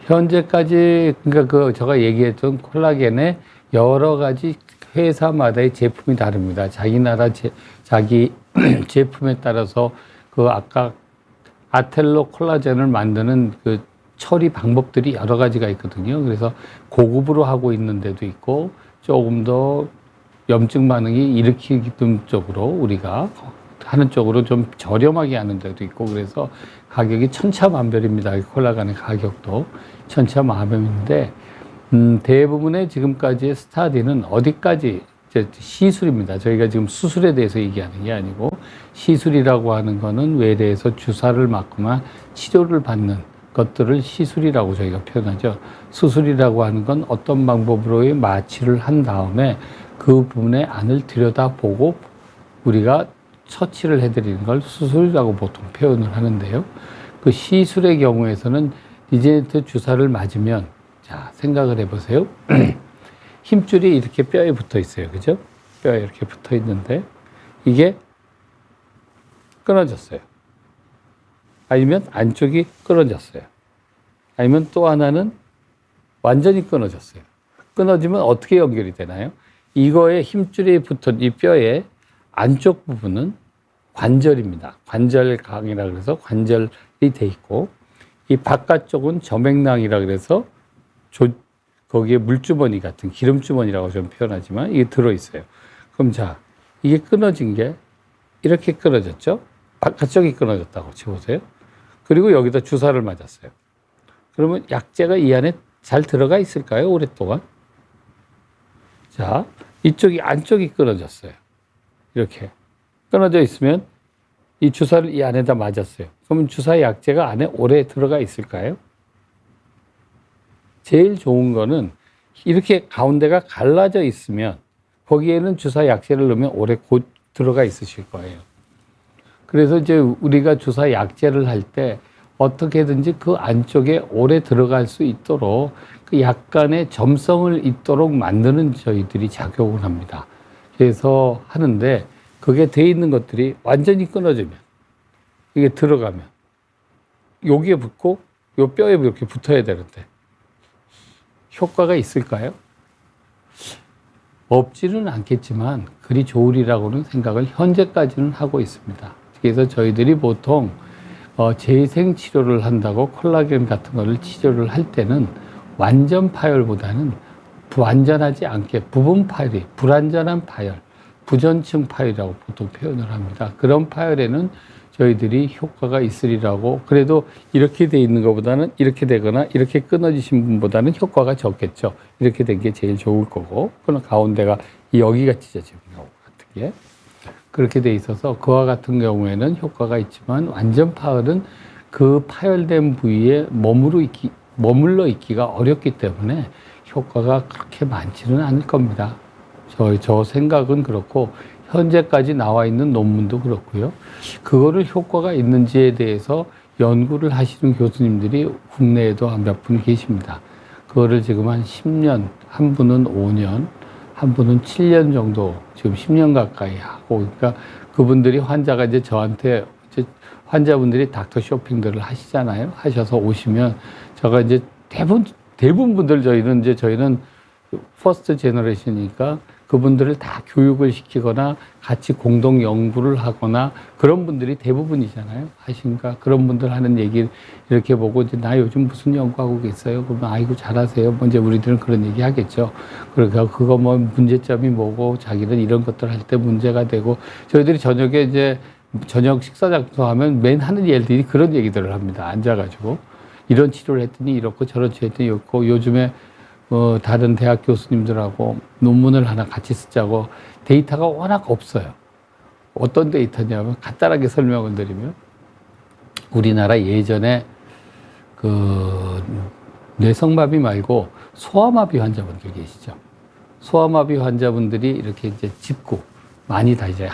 A: 현재까지 그러니까 제가 얘기했던 콜라겐의 여러 가지 회사마다의 제품이 다릅니다. 자기 나라 자기 제품에 따라서 그 아까 아텔로 콜라겐을 만드는 그 처리 방법들이 여러 가지가 있거든요. 그래서 고급으로 하고 있는 데도 있고 조금 더 염증 반응이 일으키는 쪽으로 우리가 하는 쪽으로 좀 저렴하게 하는 데도 있고 그래서 가격이 천차만별입니다. 콜라겐의 가격도 천차만별인데 대부분의 지금까지의 스타디는 어디까지 시술입니다. 저희가 지금 수술에 대해서 얘기하는 게 아니고 시술이라고 하는 거는 외래에서 주사를 맞거나 치료를 받는 것들을 시술이라고 저희가 표현하죠. 수술이라고 하는 건 어떤 방법으로의 마취를 한 다음에 그 부분의 안을 들여다보고 우리가 처치를 해드리는 걸 수술이라고 보통 표현을 하는데요. 그 시술의 경우에서는 리제네이트 주사를 맞으면 자 생각을 해보세요. 힘줄이 이렇게 뼈에 붙어 있어요. 그죠? 뼈에 이렇게 붙어 있는데 이게 끊어졌어요. 아니면 안쪽이 끊어졌어요. 아니면 또 하나는 완전히 끊어졌어요. 끊어지면 어떻게 연결이 되나요? 이거에 힘줄이 붙은 이 뼈의 안쪽 부분은 관절입니다. 관절강이라 그래서 관절이 돼 있고 이 바깥쪽은 점액낭이라 그래서 거기에 물주머니 같은 기름주머니라고 좀 표현하지만 이게 들어있어요. 그럼 자, 이게 끊어진 게 이렇게 끊어졌죠? 바깥쪽이 끊어졌다고 쳐보세요. 그리고 여기다 주사를 맞았어요. 그러면 약재가 이 안에 잘 들어가 있을까요? 오랫동안? 자, 이쪽이 안쪽이 끊어졌어요. 이렇게 끊어져 있으면 이 주사를 이 안에다 맞았어요. 그러면 주사 약재가 안에 오래 들어가 있을까요? 제일 좋은 거는 이렇게 가운데가 갈라져 있으면 거기에는 주사 약재를 넣으면 오래 곧 들어가 있으실 거예요. 그래서 이제 우리가 주사 약재를 할 때 어떻게든지 그 안쪽에 오래 들어갈 수 있도록 그 약간의 점성을 있도록 만드는 저희들이 작용을 합니다. 그래서 하는데 그게 돼 있는 것들이 완전히 끊어지면 이게 들어가면 여기에 붙고 요 뼈에 이렇게 붙어야 되는데 효과가 있을까요? 없지는 않겠지만 그리 좋으리라고는 생각을 현재까지는 하고 있습니다. 그래서 저희들이 보통 재생 치료를 한다고 콜라겐 같은 거를 치료를 할 때는 완전 파열보다는 완전하지 않게 부분 파열이 불완전한 파열, 부전층 파열이라고 보통 표현을 합니다. 그런 파열에는 저희들이 효과가 있으리라고 그래도 이렇게 돼 있는 것보다는 이렇게 되거나 이렇게 끊어지신 분보다는 효과가 적겠죠. 이렇게 된 게 제일 좋을 거고 그럼 가운데가 여기가 찢어진 경우 같은 게 그렇게 돼 있어서 그와 같은 경우에는 효과가 있지만 완전 파열은 그 파열된 부위에 머물러 있기가 어렵기 때문에 효과가 그렇게 많지는 않을 겁니다. 저 생각은 그렇고 현재까지 나와 있는 논문도 그렇고요. 그거를 효과가 있는지에 대해서 연구를 하시는 교수님들이 국내에도 몇 분 계십니다. 그거를 지금 한 10년, 한 분은 5년, 한 분은 7년 정도, 지금 10년 가까이 하고, 그러니까 그분들이 환자가 이제 저한테, 이제 환자분들이 닥터 쇼핑들을 하시잖아요. 하셔서 오시면, 제가 이제 대부분 분들 저희는 퍼스트 제너레이션이니까 그분들을 다 교육을 시키거나 같이 공동 연구를 하거나 그런 분들이 대부분이잖아요. 하신가 그런 분들 하는 얘기 이렇게 보고 이제 나 요즘 무슨 연구하고 계세요? 그러면 아이고 잘하세요. 뭐 이제 우리들은 그런 얘기 하겠죠. 그러니까 그거 뭐 문제점이 뭐고 자기는 이런 것들 할 때 문제가 되고 저희들이 저녁에 이제 저녁 식사 장소하면 맨 하는 얘기들이 그런 얘기들을 합니다. 앉아가지고 이런 치료를 했더니 이렇고 저런 치료 했더니 이렇고 요즘에 다른 대학 교수님들하고 논문을 하나 같이 쓰자고 데이터가 워낙 없어요. 어떤 데이터냐면 간단하게 설명을 드리면 우리나라 예전에 그 뇌성마비 말고 소아마비 환자분들 계시죠. 소아마비 환자분들이 이렇게 이제 짚고 많이 다 이제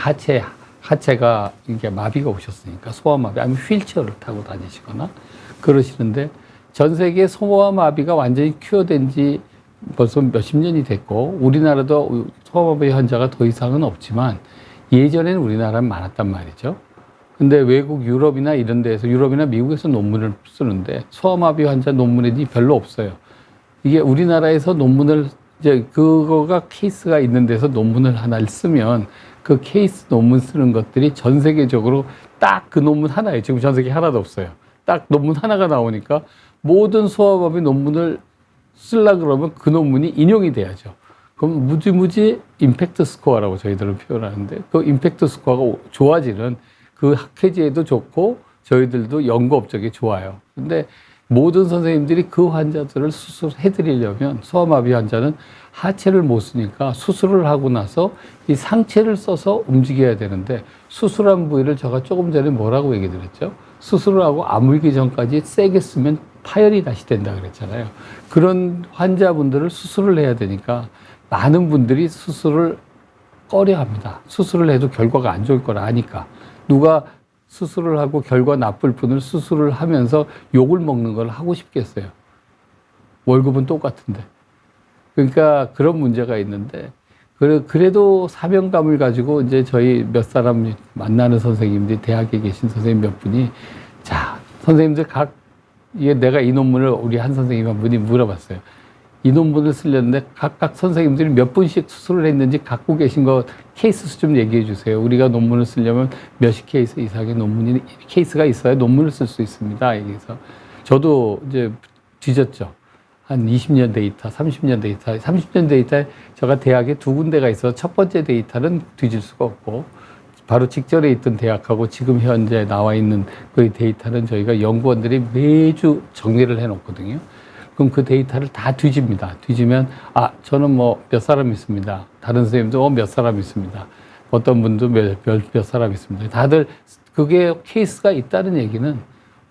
A: 하체가 이게 마비가 오셨으니까 소아마비 아니면 휠체어를 타고 다니시거나 그러시는데 전 세계 소아마비가 완전히 큐어된 지 벌써 몇십 년이 됐고 우리나라도 소아마비 환자가 더 이상은 없지만 예전에는 우리나라는 많았단 말이죠. 근데 외국 유럽이나 이런 데에서 유럽이나 미국에서 논문을 쓰는데 소아마비 환자 논문이 별로 없어요. 이게 우리나라에서 논문을 이제 그거가 케이스가 있는 데서 논문을 하나를 쓰면 그 케이스 논문 쓰는 것들이 전 세계적으로 딱 그 논문 하나예요. 지금 전 세계 하나도 없어요. 딱 논문 하나가 나오니까 모든 소아마비 논문을 쓰려고 그러면 그 논문이 인용이 돼야죠. 그럼 무지무지 임팩트 스코어라고 저희들은 표현하는데, 그 임팩트 스코어가 좋아지는, 그 학회지에도 좋고 저희들도 연구 업적이 좋아요. 근데 모든 선생님들이 그 환자들을 수술해드리려면, 소아마비 환자는 하체를 못 쓰니까 수술을 하고 나서 이 상체를 써서 움직여야 되는데, 수술한 부위를 제가 조금 전에 뭐라고 얘기 드렸죠? 수술을 하고 아물기 전까지 세게 쓰면 파열이 다시 된다 그랬잖아요. 그런 환자분들을 수술을 해야 되니까 많은 분들이 수술을 꺼려 합니다. 수술을 해도 결과가 안 좋을 거라 아니까. 누가 수술을 하고 결과 나쁠 분을 수술을 하면서 욕을 먹는 걸 하고 싶겠어요. 월급은 똑같은데. 그러니까 그런 문제가 있는데, 그래도 사명감을 가지고 이제 저희 몇 사람 만나는 선생님들이, 대학에 계신 선생님 몇 분이, 자, 선생님들 내가 이 논문을 우리 한 선생님 한 분이 물어봤어요. 이 논문을 쓰려는데 각각 선생님들이 몇 분씩 수술을 했는지 갖고 계신 거 케이스 수 좀 얘기해 주세요. 우리가 논문을 쓰려면 몇십 케이스 이상의 케이스가 있어야 논문을 쓸 수 있습니다. 여기서 저도 이제 뒤졌죠. 한 20년 데이터, 30년 데이터, 30년 데이터에 제가 대학에 두 군데가 있어서 첫 번째 데이터는 뒤질 수가 없고, 바로 직전에 있던 대학하고 지금 현재 나와 있는 그 데이터는 저희가 연구원들이 매주 정리를 해 놓거든요. 그럼 그 데이터를 다 뒤집니다. 뒤지면, 저는 뭐 몇 사람 있습니다. 다른 선생님도 몇 사람 있습니다. 어떤 분도 몇 사람 있습니다. 다들 그게 케이스가 있다는 얘기는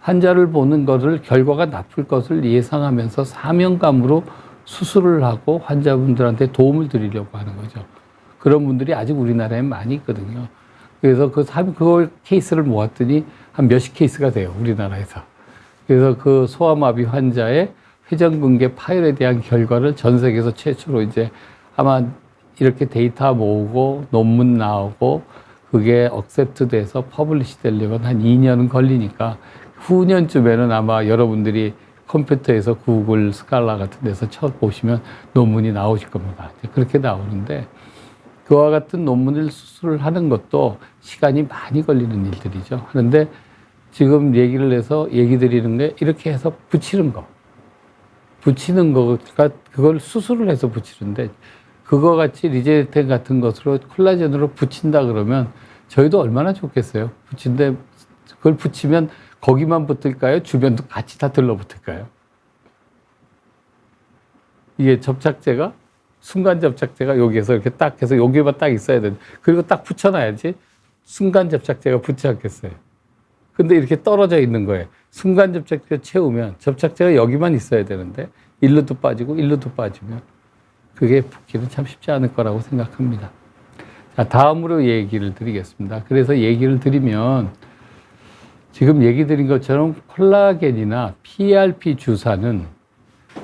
A: 환자를 보는 것을, 결과가 나쁠 것을 예상하면서 사명감으로 수술을 하고 환자분들한테 도움을 드리려고 하는 거죠. 그런 분들이 아직 우리나라에 많이 있거든요. 그래서 그걸 케이스를 모았더니 한 몇십 케이스가 돼요, 우리나라에서. 그래서 그 소아마비 환자의 회전근개 파열에 대한 결과를 전 세계에서 최초로 이제 아마 이렇게 데이터 모으고 논문 나오고 그게 억셉트 돼서 퍼블리시 되려면 한 2년은 걸리니까, 후년쯤에는 아마 여러분들이 컴퓨터에서 구글 스칼라 같은 데서 쳐보시면 논문이 나오실 겁니다. 그렇게 나오는데, 그와 같은 논문을 수술을 하는 것도 시간이 많이 걸리는 일들이죠. 그런데 지금 얘기를 해서 얘기 드리는 게, 이렇게 해서 붙이는 거가, 그걸 수술을 해서 붙이는데, 그거 같이 리제네텐 같은 것으로 콜라겐으로 붙인다 그러면 저희도 얼마나 좋겠어요. 그걸 붙이면 거기만 붙을까요? 주변도 같이 다 들러붙을까요? 이게 접착제가, 순간 접착제가 여기에서 이렇게 딱 해서 여기에만 딱 있어야 돼. 그리고 딱 붙여놔야지 순간 접착제가 붙지 않겠어요. 근데 이렇게 떨어져 있는 거예요. 순간 접착제 채우면 접착제가 여기만 있어야 되는데 일로도 빠지고 일로도 빠지면 그게 붙기는 참 쉽지 않을 거라고 생각합니다. 자, 다음으로 얘기를 드리겠습니다. 그래서 얘기를 드리면, 지금 얘기 드린 것처럼 콜라겐이나 PRP 주사는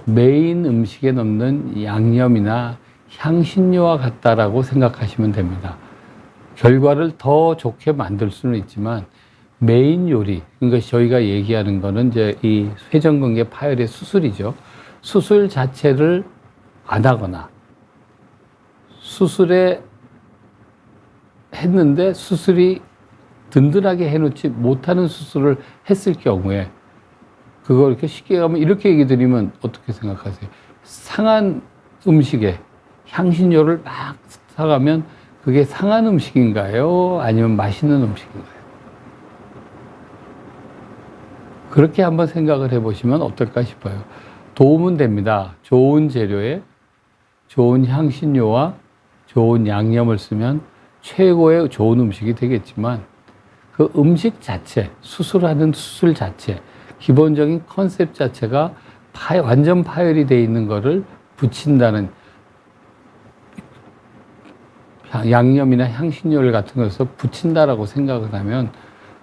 A: 메인 음식에 넣는 양념이나 향신료와 같다라고 생각하시면 됩니다. 결과를 더 좋게 만들 수는 있지만 메인 요리, 그러니까 저희가 얘기하는 거는 이제 이 회전근개 파열의 수술이죠. 수술 자체를 안 하거나 했는데 수술이 든든하게 해놓지 못하는 수술을 했을 경우에, 그걸 이렇게 쉽게 가면 이렇게 얘기 드리면 어떻게 생각하세요? 상한 음식에 향신료를 막 사가면 그게 상한 음식인가요? 아니면 맛있는 음식인가요? 그렇게 한번 생각을 해보시면 어떨까 싶어요. 도움은 됩니다. 좋은 재료에 좋은 향신료와 좋은 양념을 쓰면 최고의 좋은 음식이 되겠지만, 그 음식 자체, 수술하는 수술 자체, 기본적인 컨셉 자체가 완전 파열이 되어 있는 거를 붙인다는, 양념이나 향신료를 같은 것을 붙인다라고 생각을 하면,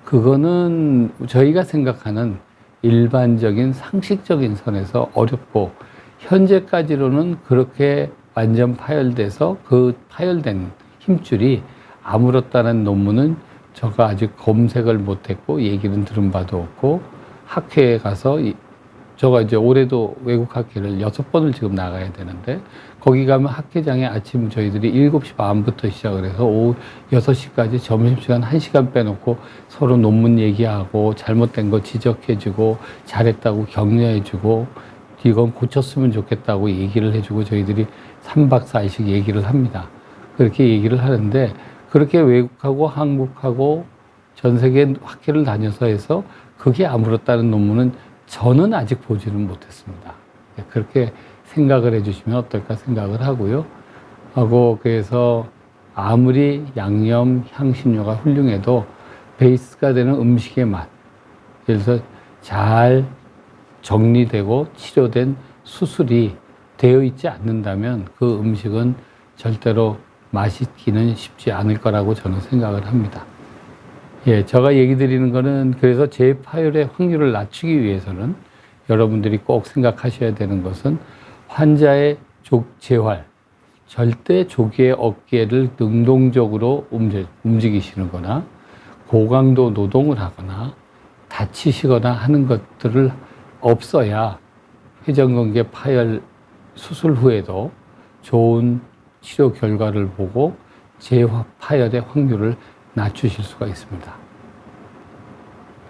A: 그거는 저희가 생각하는 일반적인 상식적인 선에서 어렵고, 현재까지로는 그렇게 완전 파열돼서 그 파열된 힘줄이 아물었다는 논문은 제가 아직 검색을 못했고 얘기는 들은 바도 없고, 학회에 가서 저가 이제 올해도 외국 학회를 6번을 지금 나가야 되는데, 거기 가면 학회장에 아침 저희들이 7시 반부터 시작을 해서 오후 6시까지 점심시간 1시간 빼놓고 서로 논문 얘기하고 잘못된 거 지적해주고 잘했다고 격려해주고 이건 고쳤으면 좋겠다고 얘기를 해주고 저희들이 3박 4일씩 얘기를 합니다. 그렇게 얘기를 하는데, 그렇게 외국하고 한국하고 전 세계 학회를 다녀서 해서 그게 아물었다는 논문은 저는 아직 보지는 못했습니다. 그렇게 생각을 해주시면 어떨까 생각을 하고요. 그래서 아무리 양념, 향신료가 훌륭해도 베이스가 되는 음식의 맛, 예를 들어서 잘 정리되고 치료된 수술이 되어 있지 않는다면 그 음식은 절대로 맛있기는 쉽지 않을 거라고 저는 생각을 합니다. 예, 제가 얘기 드리는 거는 그래서 재파열의 확률을 낮추기 위해서는 여러분들이 꼭 생각하셔야 되는 것은 환자의 재활, 절대 조기의 어깨를 능동적으로 움직이시는 거나 고강도 노동을 하거나 다치시거나 하는 것들을 없어야 회전근개 파열 수술 후에도 좋은 치료 결과를 보고 재파열의 확률을 낮추실 수가 있습니다.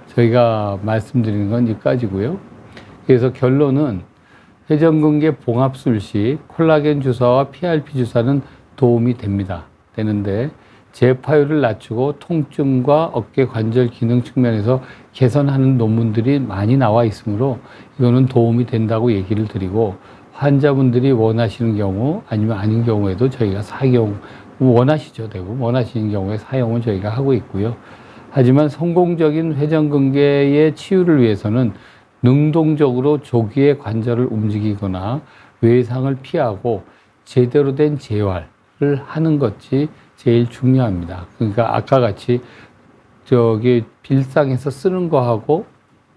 A: 저희가 말씀드리는 건 여기까지고요. 그래서 결론은 회전근개 봉합술 시 콜라겐 주사와 PRP 주사는 도움이 되는데 재파열을 낮추고 통증과 어깨 관절 기능 측면에서 개선하는 논문들이 많이 나와 있으므로 이거는 도움이 된다고 얘기를 드리고, 환자분들이 원하시는 경우 아니면 아닌 경우에도 저희가 사용, 원하시죠 되고 원하시는 경우에 사용을 저희가 하고 있고요. 하지만 성공적인 회전근개의 치유를 위해서는 능동적으로 조기에 관절을 움직이거나 외상을 피하고 제대로 된 재활을 하는 것이 제일 중요합니다. 그러니까 아까 같이 빌상에서 쓰는 거하고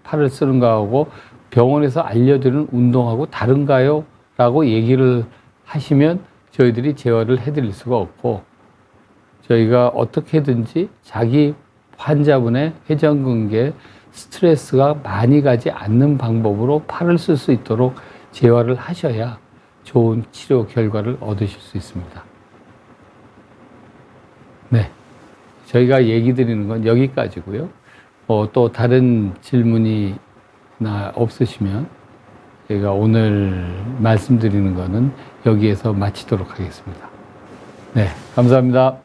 A: 팔을 쓰는 거하고 병원에서 알려드리는 운동하고 다른가요? 라고 얘기를 하시면 저희들이 재활을 해드릴 수가 없고, 저희가 어떻게든지 자기 환자분의 회전근개 스트레스가 많이 가지 않는 방법으로 팔을 쓸 수 있도록 재활을 하셔야 좋은 치료 결과를 얻으실 수 있습니다. 네. 저희가 얘기 드리는 건 여기까지고요. 또 다른 질문이 없으시면 저희가 오늘 말씀드리는 거는 여기에서 마치도록 하겠습니다. 네. 감사합니다.